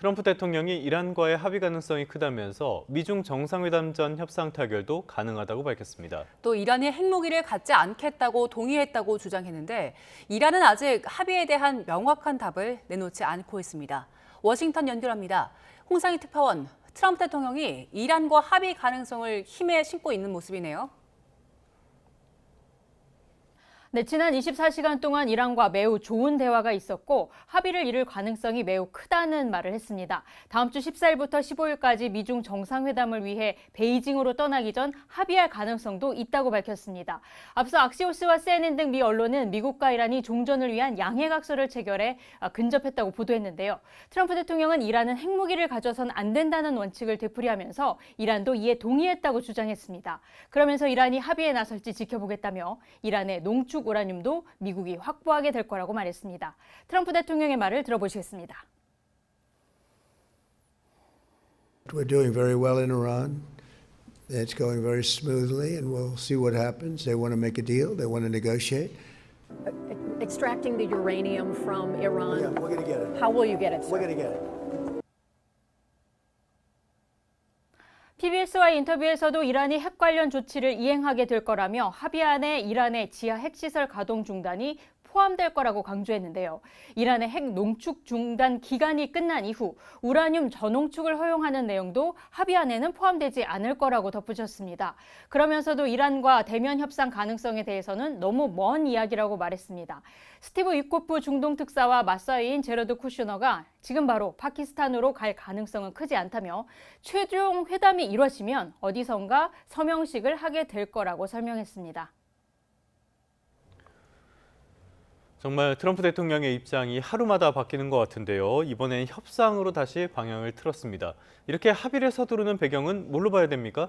트럼프 대통령이 이란과의 합의 가능성이 크다면서 미중 정상회담 전 협상 타결도 가능하다고 밝혔습니다. 또 이란이 핵무기를 갖지 않겠다고 동의했다고 주장했는데 이란은 아직 합의에 대한 명확한 답을 내놓지 않고 있습니다. 워싱턴 연결합니다. 홍상희 특파원, 트럼프 대통령이 이란과 합의 가능성을 힘에 심고 있는 모습이네요. 네, 지난 24시간 동안 이란과 매우 좋은 대화가 있었고 합의를 이룰 가능성이 매우 크다는 말을 했습니다. 다음 주 14일부터 15일까지 미중 정상회담을 위해 베이징으로 떠나기 전 합의할 가능성도 있다고 밝혔습니다. 앞서 악시오스와 CNN 등 미 언론은 미국과 이란이 종전을 위한 양해각서를 체결해 근접했다고 보도했는데요. 트럼프 대통령은 이란은 핵무기를 가져선 안 된다는 원칙을 되풀이하면서 이란도 이에 동의했다고 주장했습니다. 그러면서 이란이 합의에 나설지 지켜보겠다며 이란의 농축 우라늄도 미국이 확보하게 될 거라고 말했습니다. 트럼프 대통령의 말을 들어보시겠습니다. We're doing very well in Iran. It's going very smoothly, and we'll see what happens. They want to make a deal. They want to negotiate. Extracting the uranium from Iran. Yeah, we're going to get it. How will you get it, sir? We're going to get it. PBS와의 인터뷰에서도 이란이 핵 관련 조치를 이행하게 될 거라며 합의안에 이란의 지하 핵시설 가동 중단이 포함될 거라고 강조했는데요. 이란의 핵 농축 중단 기간이 끝난 이후 우라늄 전농축을 허용하는 내용도 합의안에는 포함되지 않을 거라고 덧붙였습니다. 그러면서도 이란과 대면 협상 가능성에 대해서는 너무 먼 이야기라고 말했습니다. 스티브 위코프 중동 특사와 맞사이인 제러드 쿠슈너가 지금 바로 파키스탄으로 갈 가능성은 크지 않다며 최종 회담이 이루어지면 어디선가 서명식을 하게 될 거라고 설명했습니다. 정말 트럼프 대통령의 입장이 하루마다 바뀌는 것 같은데요. 이번엔 협상으로 다시 방향을 틀었습니다. 이렇게 합의를 서두르는 배경은 뭘로 봐야 됩니까?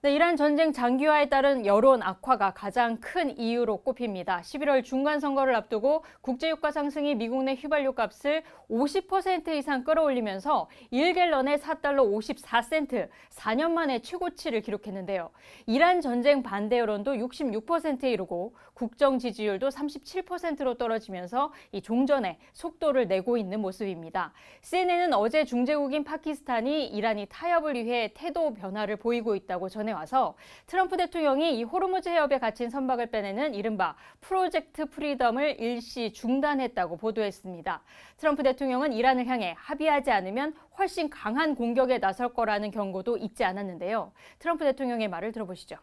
네, 이란 전쟁 장기화에 따른 여론 악화가 가장 큰 이유로 꼽힙니다. 11월 중간 선거를 앞두고 국제유가 상승이 미국 내 휘발유 값을 50% 이상 끌어올리면서 1갤런에 4달러 54센트, 4년 만에 최고치를 기록했는데요. 이란 전쟁 반대 여론도 66%에 이르고 국정 지지율도 37%로 떨어지면서 이 종전에 속도를 내고 있는 모습입니다. CNN은 어제 중재국인 파키스탄이 이란이 타협을 위해 태도 변화를 보이고 있다고 전해와서 트럼프 대통령이 이 호르무즈 해협에 갇힌 선박을 빼내는 이른바 프로젝트 프리덤을 일시 중단했다고 보도했습니다. 트럼프 대통령은 이란을 향해 합의하지 않으면 훨씬 강한 공격에 나설 거라는 경고도 잊지 않았는데요. 트럼프 대통령의 말을 들어보시죠.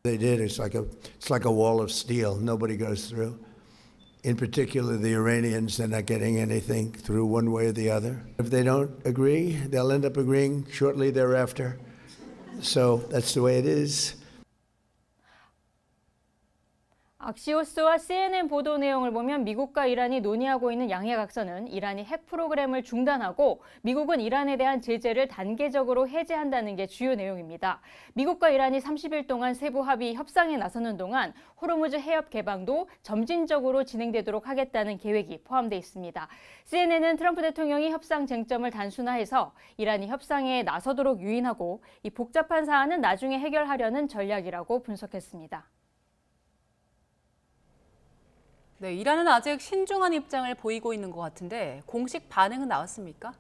They did. It's like a wall of steel. Nobody goes through. In particular, the Iranians, they're not getting anything through one way or the other. If they don't agree, they'll end up agreeing shortly thereafter. So that's the way it is. 악시오스와 CNN 보도 내용을 보면 미국과 이란이 논의하고 있는 양해각서는 이란이 핵 프로그램을 중단하고 미국은 이란에 대한 제재를 단계적으로 해제한다는 게 주요 내용입니다. 미국과 이란이 30일 동안 세부 합의 협상에 나서는 동안 호르무즈 해협 개방도 점진적으로 진행되도록 하겠다는 계획이 포함되어 있습니다. CNN은 트럼프 대통령이 협상 쟁점을 단순화해서 이란이 협상에 나서도록 유인하고 이 복잡한 사안은 나중에 해결하려는 전략이라고 분석했습니다. 네, 이란은 아직 신중한 입장을 보이고 있는 것 같은데 공식 반응은 나왔습니까?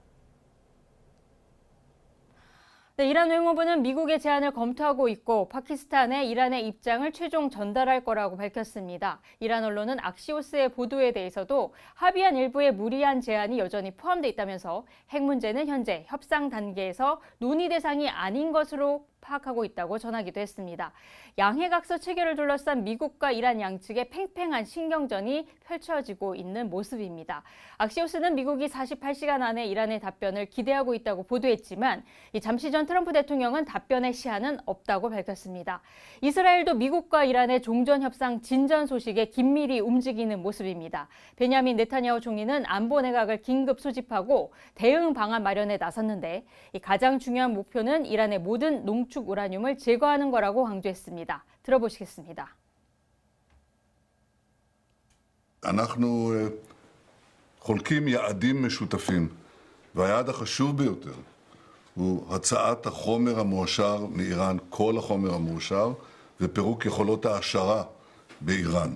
네, 이란 외무부는 미국의 제안을 검토하고 있고 파키스탄에 이란의 입장을 최종 전달할 거라고 밝혔습니다. 이란 언론은 악시오스의 보도에 대해서도 합의안 일부의 무리한 제안이 여전히 포함되어 있다면서 핵 문제는 현재 협상 단계에서 논의 대상이 아닌 것으로 파악하고 있다고 전하기도 했습니다. 양해각서 체결을 둘러싼 미국과 이란 양측의 팽팽한 신경전이 펼쳐지고 있는 모습입니다. 악시오스는 미국이 48시간 안에 이란의 답변을 기대하고 있다고 보도했지만 잠시 전 트럼프 대통령은 답변의 시한은 없다고 밝혔습니다. 이스라엘도 미국과 이란의 종전협상 진전 소식에 긴밀히 움직이는 모습입니다. 베냐민 네타냐후 총리는 안보 내각을 긴급 소집하고 대응 방안 마련에 나섰는데 가장 중요한 목표는 이란의 모든 농축 우라늄을 제거하는 거라고 강조했습니다. 들어보시겠습니다. אנחנו חולקים יעדים משותפים, והיעד החשוב ביותר הוא הצעת החומר המועשר מאיראן, כל החומר המועשר, ופירוק יכולות העשרה באיראן.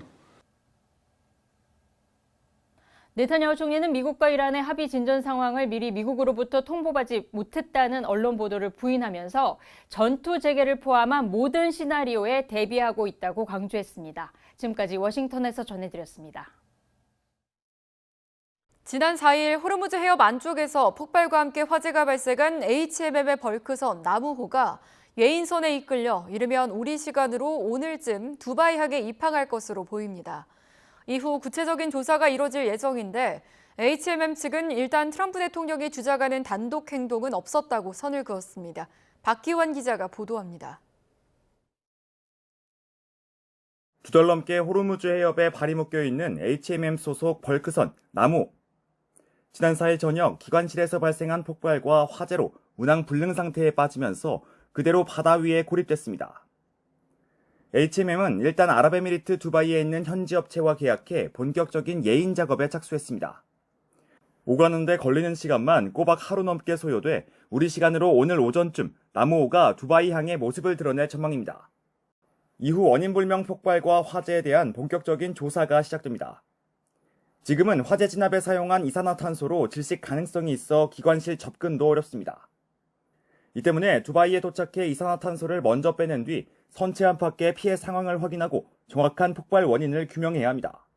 네타냐후 총리는 미국과 이란의 합의 진전 상황을 미리 미국으로부터 통보받지 못했다는 언론 보도를 부인하면서 전투 재개를 포함한 모든 시나리오에 대비하고 있다고 강조했습니다. 지금까지 워싱턴에서 전해드렸습니다. 지난 4일 호르무즈 해협 안쪽에서 폭발과 함께 화재가 발생한 HMM의 벌크선 나무호가 예인선에 이끌려 이르면 우리 시간으로 오늘쯤 두바이 항에 입항할 것으로 보입니다. 이후 구체적인 조사가 이뤄질 예정인데 HMM 측은 일단 트럼프 대통령이 주장하는 단독 행동은 없었다고 선을 그었습니다. 박기환 기자가 보도합니다. 두 달 넘게 호르무즈 해협에 발이 묶여 있는 HMM 소속 벌크선 나무. 지난 4일 저녁 기관실에서 발생한 폭발과 화재로 운항 불능 상태에 빠지면서 그대로 바다 위에 고립됐습니다. HMM은 일단 아랍에미리트 두바이에 있는 현지 업체와 계약해 본격적인 예인 작업에 착수했습니다. 오가는데 걸리는 시간만 꼬박 하루 넘게 소요돼 우리 시간으로 오늘 오전쯤 나무호가 두바이 항의 모습을 드러낼 전망입니다. 이후 원인 불명 폭발과 화재에 대한 본격적인 조사가 시작됩니다. 지금은 화재 진압에 사용한 이산화탄소로 질식 가능성이 있어 기관실 접근도 어렵습니다. 이 때문에 두바이에 도착해 이산화탄소를 먼저 빼낸 뒤 선체 안팎의 피해 상황을 확인하고 정확한 폭발 원인을 규명해야 합니다.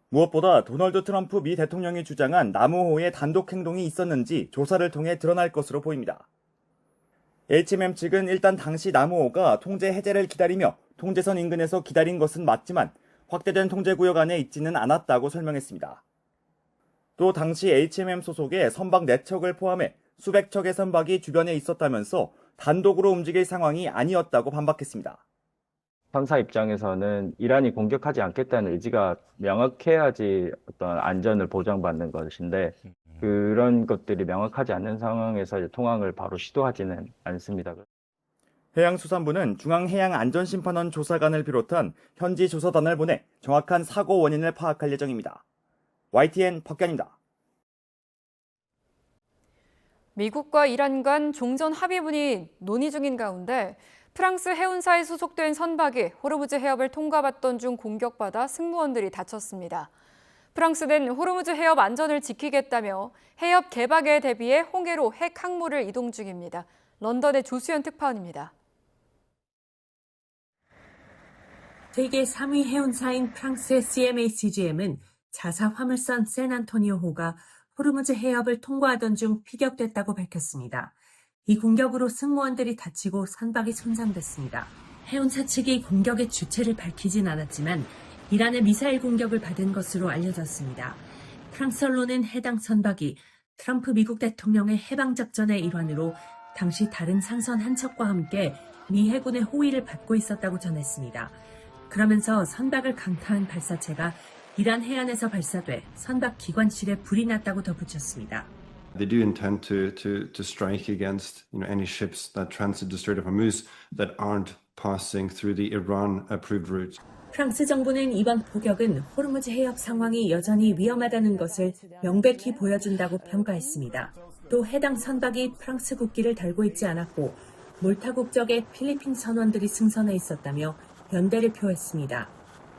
무엇보다 도널드 트럼프 미 대통령이 주장한 나무호의 단독 행동이 있었는지 조사를 통해 드러날 것으로 보입니다. HMM 측은 일단 당시 나무호가 통제 해제를 기다리며 통제선 인근에서 기다린 것은 맞지만 확대된 통제구역 안에 있지는 않았다고 설명했습니다. 또 당시 HMM 소속의 선박 4척을 포함해 수백 척의 선박이 주변에 있었다면서 단독으로 움직일 상황이 아니었다고 반박했습니다. 선사 입장에서는 이란이 공격하지 않겠다는 의지가 명확해야지 어떤 안전을 보장받는 것인데 그런 것들이 명확하지 않는 상황에서 이제 통항을 바로 시도하지는 않습니다. 해양수산부는 중앙해양안전심판원 조사관을 비롯한 현지 조사단을 보내 정확한 사고 원인을 파악할 예정입니다. YTN 박견입니다. 미국과 이란 간 종전 합의문이 논의 중인 가운데 프랑스 해운사에 소속된 선박이 호르무즈 해협을 통과받던 중 공격받아 승무원들이 다쳤습니다. 프랑스는 호르무즈 해협 안전을 지키겠다며 해협 개방에 대비해 홍해로 핵 항모를 이동 중입니다. 런던의 조수연 특파원입니다. 세계 3위 해운사인 프랑스의 CMA-CGM은 자사 화물선 샌안토니오호가 호르무즈 해협을 통과하던 중 피격됐다고 밝혔습니다. 이 공격으로 승무원들이 다치고 선박이 손상됐습니다. 해운사 측이 공격의 주체를 밝히진 않았지만 이란의 미사일 공격을 받은 것으로 알려졌습니다. 프랑스 언론은 해당 선박이 트럼프 미국 대통령의 해방작전의 일환으로 당시 다른 상선 한 척과 함께 미 해군의 호위를 받고 있었다고 전했습니다. 그러면서 선박을 강타한 발사체가 이란 해안에서 발사돼 선박 기관실에 불이 났다고 덧붙였습니다. They do intend to strike against any ships that transit the Strait of Hormuz that aren't passing through the Iran-approved routes. 프랑스 정부는 이번 포격은 호르무즈 해협 상황이 여전히 위험하다는 것을 명백히 보여준다고 평가했습니다. 또 해당 선박이 프랑스 국기를 달고 있지 않았고 몰타 국적의 필리핀 선원들이 승선해 있었다며 연대를 표했습니다.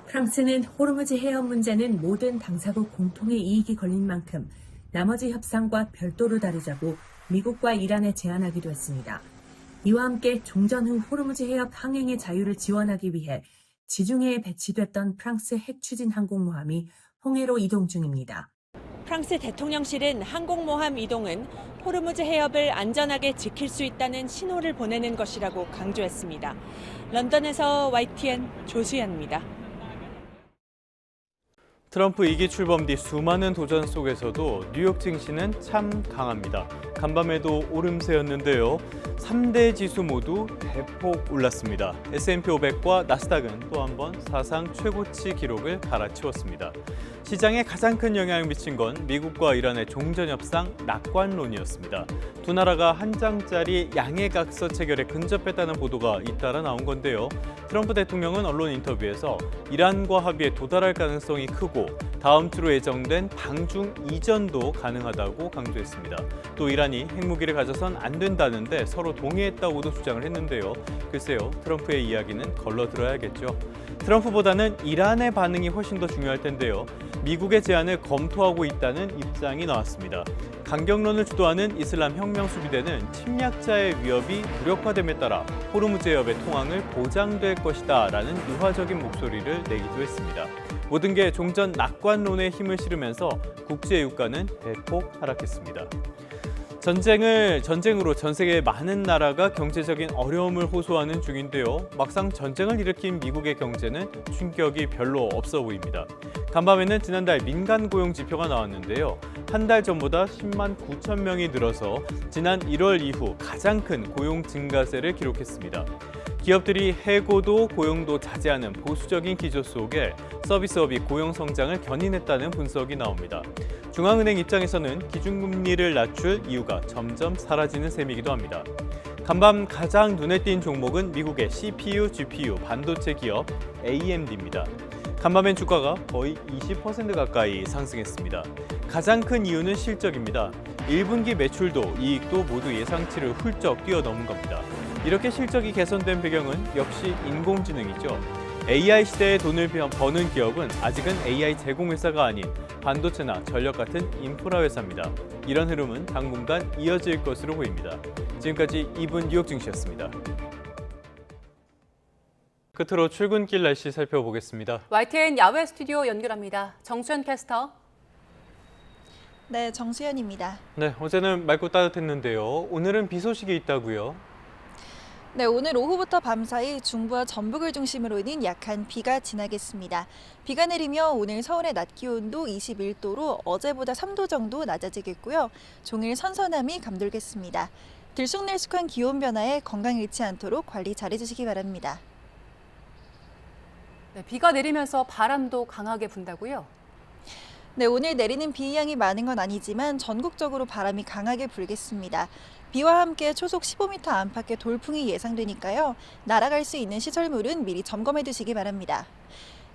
프랑스는 호르무즈 해협 문제는 모든 당사국 공통의 이익이 걸린 만큼 나머지 협상과 별도로 다루자고 미국과 이란에 제안하기도 했습니다. 이와 함께 종전 후 호르무즈 해협 항행의 자유를 지원하기 위해 지중해에 배치됐던 프랑스 핵 추진 항공모함이 홍해로 이동 중입니다. 프랑스 대통령실은 항공모함 이동은 호르무즈 해협을 안전하게 지킬 수 있다는 신호를 보내는 것이라고 강조했습니다. 런던에서 YTN 조수연입니다. 트럼프 2기 출범 뒤 수많은 도전 속에서도 뉴욕 증시는 참 강합니다. 간밤에도 오름세였는데요. 3대 지수 모두 대폭 올랐습니다. S&P 500과 나스닥은 또 한 번 사상 최고치 기록을 갈아치웠습니다. 시장에 가장 큰 영향을 미친 건 미국과 이란의 종전협상 낙관론이었습니다. 두 나라가 한 장짜리 양해각서 체결에 근접했다는 보도가 잇따라 나온 건데요. 트럼프 대통령은 언론 인터뷰에서 이란과 합의에 도달할 가능성이 크고 다음 주로 예정된 방중 이전도 가능하다고 강조했습니다. 또 이란이 핵무기를 가져선 안 된다는데 서로 동의했다고도 주장을 했는데요. 글쎄요, 트럼프의 이야기는 걸러들어야겠죠. 트럼프보다는 이란의 반응이 훨씬 더 중요할 텐데요. 미국의 제안을 검토하고 있다는 입장이 나왔습니다. 강경론을 주도하는 이슬람 혁명 수비대는 침략자의 위협이 무력화됨에 따라 호르무즈 해협의 통항을 보장될 것이다라는 유화적인 목소리를 내기도 했습니다. 모든 게 종전 낙관론에 힘을 실으면서 국제 유가는 대폭 하락했습니다. 전쟁으로 전 세계의 많은 나라가 경제적인 어려움을 호소하는 중인데요. 막상 전쟁을 일으킨 미국의 경제는 충격이 별로 없어 보입니다. 간밤에는 지난달 민간 고용 지표가 나왔는데요. 한 달 전보다 10만 9천 명이 늘어서 지난 1월 이후 가장 큰 고용 증가세를 기록했습니다. 기업들이 해고도 고용도 자제하는 보수적인 기조 속에 서비스업이 고용 성장을 견인했다는 분석이 나옵니다. 중앙은행 입장에서는 기준금리를 낮출 이유가 점점 사라지는 셈이기도 합니다. 간밤 가장 눈에 띈 종목은 미국의 CPU, GPU, 반도체 기업 AMD입니다. 간밤엔 주가가 거의 20% 가까이 상승했습니다. 가장 큰 이유는 실적입니다. 1분기 매출도 이익도 모두 예상치를 훌쩍 뛰어넘은 겁니다. 이렇게 실적이 개선된 배경은 역시 인공지능이죠. AI 시대에 돈을 버는 기업은 아직은 AI 제공회사가 아닌 반도체나 전력 같은 인프라 회사입니다. 이런 흐름은 당분간 이어질 것으로 보입니다. 지금까지 2분 뉴욕 증시였습니다. 끝으로 출근길 날씨 살펴보겠습니다. YTN 야외 스튜디오 연결합니다. 정수현 캐스터. 네, 정수현입니다. 네, 어제는 맑고 따뜻했는데요. 오늘은 비 소식이 있다고요? 네, 오늘 오후부터 밤사이 중부와 전북을 중심으로는 약한 비가 지나겠습니다. 비가 내리며 오늘 서울의 낮 기온도 21도로 어제보다 3도 정도 낮아지겠고요. 종일 선선함이 감돌겠습니다. 들쑥날쑥한 기온 변화에 건강 잃지 않도록 관리 잘해주시기 바랍니다. 네, 비가 내리면서 바람도 강하게 분다고요? 네, 오늘 내리는 비 양이 많은 건 아니지만 전국적으로 바람이 강하게 불겠습니다. 비와 함께 초속 15m 안팎의 돌풍이 예상되니까요. 날아갈 수 있는 시설물은 미리 점검해 두시기 바랍니다.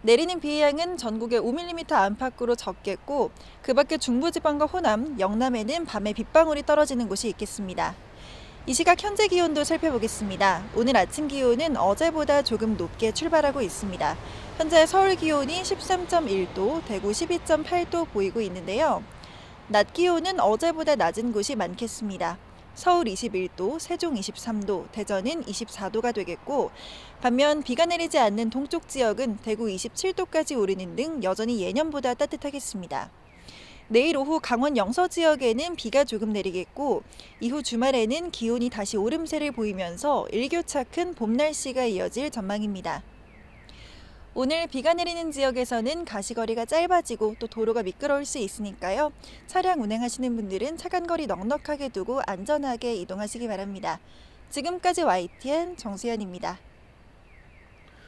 내리는 비의 양은 전국에 5mm 안팎으로 적겠고 그 밖에 중부지방과 호남, 영남에는 밤에 빗방울이 떨어지는 곳이 있겠습니다. 이 시각 현재 기온도 살펴보겠습니다. 오늘 아침 기온은 어제보다 조금 높게 출발하고 있습니다. 현재 서울 기온이 13.1도, 대구 12.8도 보이고 있는데요. 낮 기온은 어제보다 낮은 곳이 많겠습니다. 서울 21도, 세종 23도, 대전은 24도가 되겠고 반면 비가 내리지 않는 동쪽 지역은 대구 27도까지 오르는 등 여전히 예년보다 따뜻하겠습니다. 내일 오후 강원 영서 지역에는 비가 조금 내리겠고 이후 주말에는 기온이 다시 오름세를 보이면서 일교차 큰 봄 날씨가 이어질 전망입니다. 오늘 비가 내리는 지역에서는 가시거리가 짧아지고 또 도로가 미끄러울 수 있으니까요. 차량 운행하시는 분들은 차간거리 넉넉하게 두고 안전하게 이동하시기 바랍니다. 지금까지 YTN 정수현입니다.